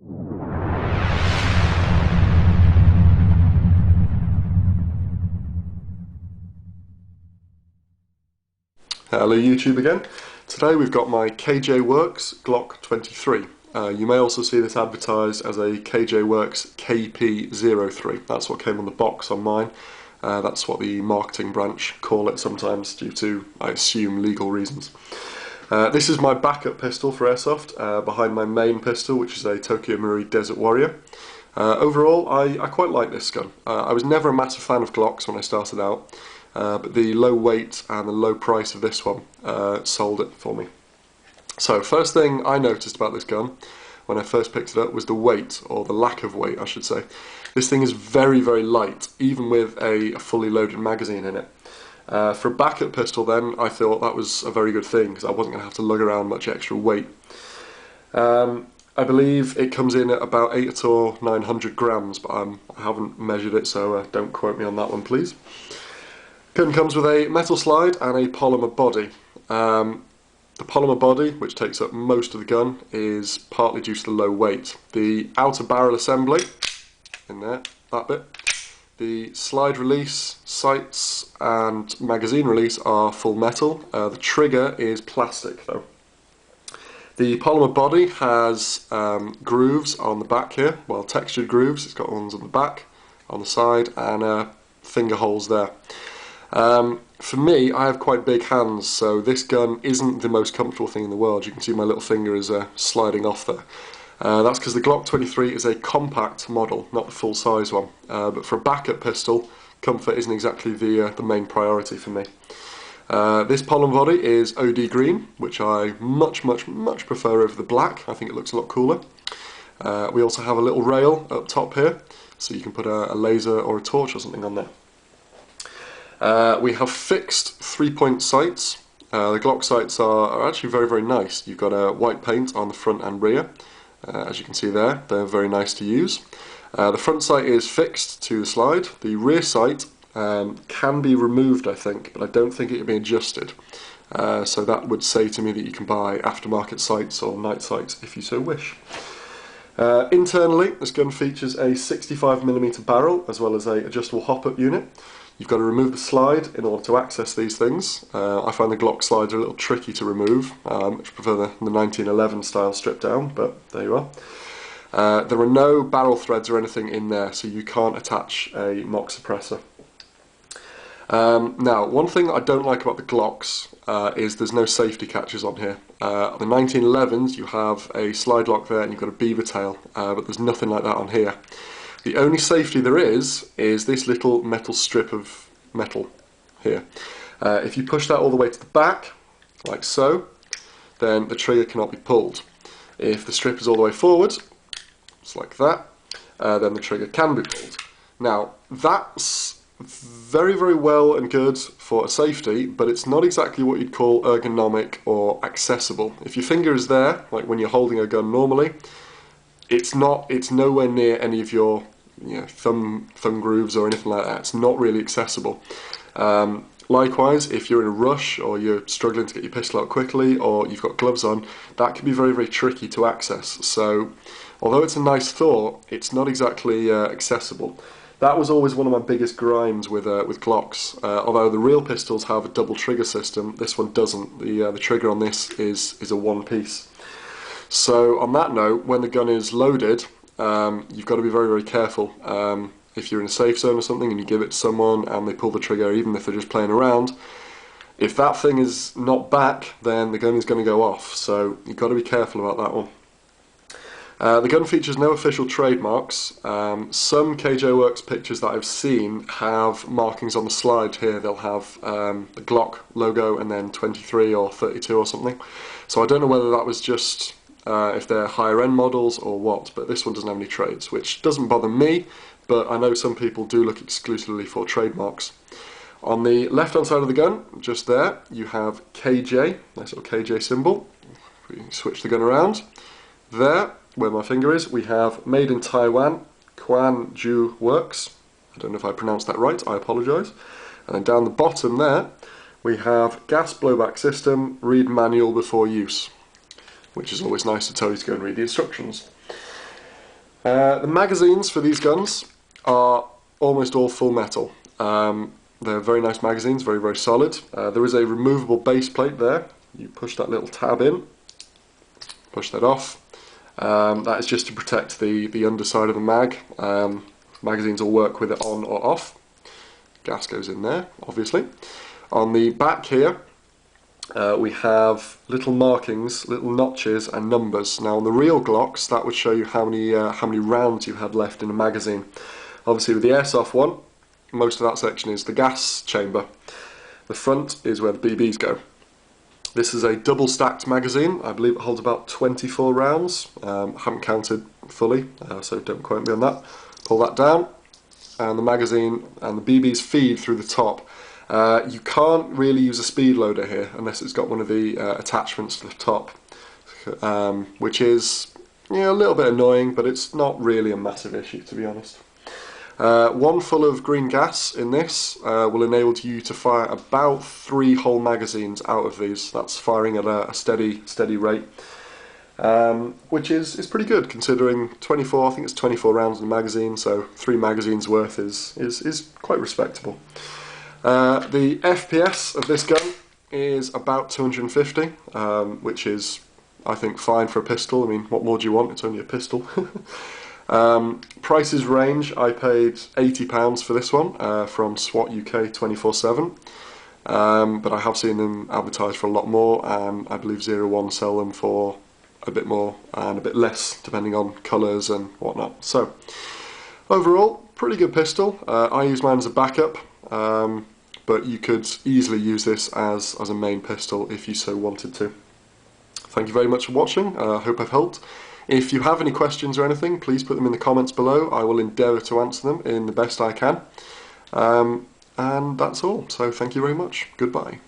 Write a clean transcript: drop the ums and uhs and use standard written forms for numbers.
Hello YouTube again. Today we've got my KJ Works Glock 23. You may also see this advertised as a KJ Works KP03. That's what came on the box on mine. That's what the marketing branch call it sometimes due to, I assume, legal reasons. This is my backup pistol for Airsoft, behind my main pistol, which is a Tokyo Marui Desert Warrior. Overall, I quite like this gun. I was never a massive fan of Glocks when I started out. But the low weight and the low price of this one sold it for me. So first thing I noticed about this gun when I first picked it up was the weight, or the lack of weight I should say. This thing is very, very light, even with a fully loaded magazine in it. For a backup pistol then, I thought that was a very good thing because I wasn't going to have to lug around much extra weight. I believe it comes in at about 800 or 900 grams, but I haven't measured it, so don't quote me on that one please. Gun comes with a metal slide and a polymer body. The polymer body, which takes up most of the gun, is partly due to the low weight. The outer barrel assembly, in there, that bit, the slide release, sights and magazine release are full metal. The trigger is plastic though. The polymer body has grooves on the back here, well, textured grooves. It's got ones on the back, on the side, and finger holes there. For me, I have quite big hands, so this gun isn't the most comfortable thing in the world. You can see my little finger is sliding off there. That's because the Glock 23 is a compact model, not the full size one. But for a backup pistol, comfort isn't exactly the main priority for me. This polymer body is OD green, which I much prefer over the black. I think it looks a lot cooler. We also have a little rail up top here, so you can put a laser or a torch or something on there. We have fixed 3-point sights. The Glock sights are actually very, very nice. You've got a white paint on the front and rear, as you can see there. They're very nice to use. The front sight is fixed to the slide. The rear sight can be removed, I think, but I don't think it can be adjusted. So that would say to me that you can buy aftermarket sights or night sights if you so wish. Internally, this gun features a 65mm barrel as well as a adjustable hop-up unit. You've got to remove the slide in order to access these things. I find the Glock slides are a little tricky to remove. I much prefer the 1911 style strip down, but there you are. There are no barrel threads or anything in there, so you can't attach a mock suppressor. Now, one thing I don't like about the Glocks is there's no safety catches on here. The 1911s, you have a slide lock there and you've got a beaver tail, but there's nothing like that on here. The only safety there is this little metal strip of metal here. If you push that all the way to the back, like so, then the trigger cannot be pulled. If the strip is all the way forward, it's like that, then the trigger can be pulled. Now, that's very, very well and good for a safety, but it's not exactly what you'd call ergonomic or accessible. If your finger is there, like when you're holding a gun normally, it's nowhere near any of your thumb grooves or anything like that. It's not really accessible. Likewise, if you're in a rush or you're struggling to get your pistol out quickly or you've got gloves on, that can be very, very tricky to access. So, although it's a nice thought, it's not exactly accessible. That was always one of my biggest grinds with Glocks. Although the real pistols have a double trigger system, this one doesn't. The trigger on this is a one piece. So on that note, when the gun is loaded, you've got to be very, very careful. If you're in a safe zone or something and you give it to someone and they pull the trigger, even if they're just playing around, if that thing is not back, then the gun is going to go off. So you've got to be careful about that one. The gun features no official trademarks. Some KJ Works pictures that I've seen have markings on the slide here. They'll have the Glock logo and then 23 or 32 or something. So I don't know whether that was just if they're higher end models or what, but this one doesn't have any trades, which doesn't bother me, but I know some people do look exclusively for trademarks. On the left hand side of the gun, just there, you have KJ, nice little KJ symbol. If we switch the gun around, there, where my finger is, we have Made in Taiwan, KJW Works. I don't know if I pronounced that right, I apologise. And then down the bottom there, we have gas blowback system, read manual before use, which is always nice to tell you to go and read the instructions. The magazines for these guns are almost all full metal. They're very nice magazines, very, very solid. There is a removable base plate there. You push that little tab in, push that off. That is just to protect the underside of the mag. Magazines will work with it on or off. Gas goes in there, obviously. On the back here, we have little markings, little notches and numbers. Now on the real Glocks, that would show you how many rounds you had left in a magazine. Obviously with the Airsoft one, most of that section is the gas chamber. The front is where the BBs go. This is a double stacked magazine. I believe it holds about 24 rounds. I haven't counted fully, so don't quote me on that. Pull that down, and the magazine and the BBs feed through the top. You can't really use a speed loader here unless it's got one of the attachments to the top, which is a little bit annoying, but it's not really a massive issue, to be honest. One full of green gas in this will enable you to fire about 3 whole magazines out of these. That's firing at a steady rate, which is pretty good considering 24. I think it's 24 rounds in the magazine, so 3 magazines worth is quite respectable. The FPS of this gun is about 250, which is, I think, fine for a pistol. I mean, what more do you want? It's only a pistol. Prices range. I paid £80 for this one from SWAT UK 24/7, but I have seen them advertised for a lot more, and I believe 01 sell them for a bit more and a bit less depending on colours and whatnot. So overall, pretty good pistol. I use mine as a backup, but you could easily use this as a main pistol if you so wanted to. Thank you very much for watching. I hope I've helped. If you have any questions or anything, please put them in the comments below. I will endeavour to answer them in the best I can. And that's all. So thank you very much. Goodbye.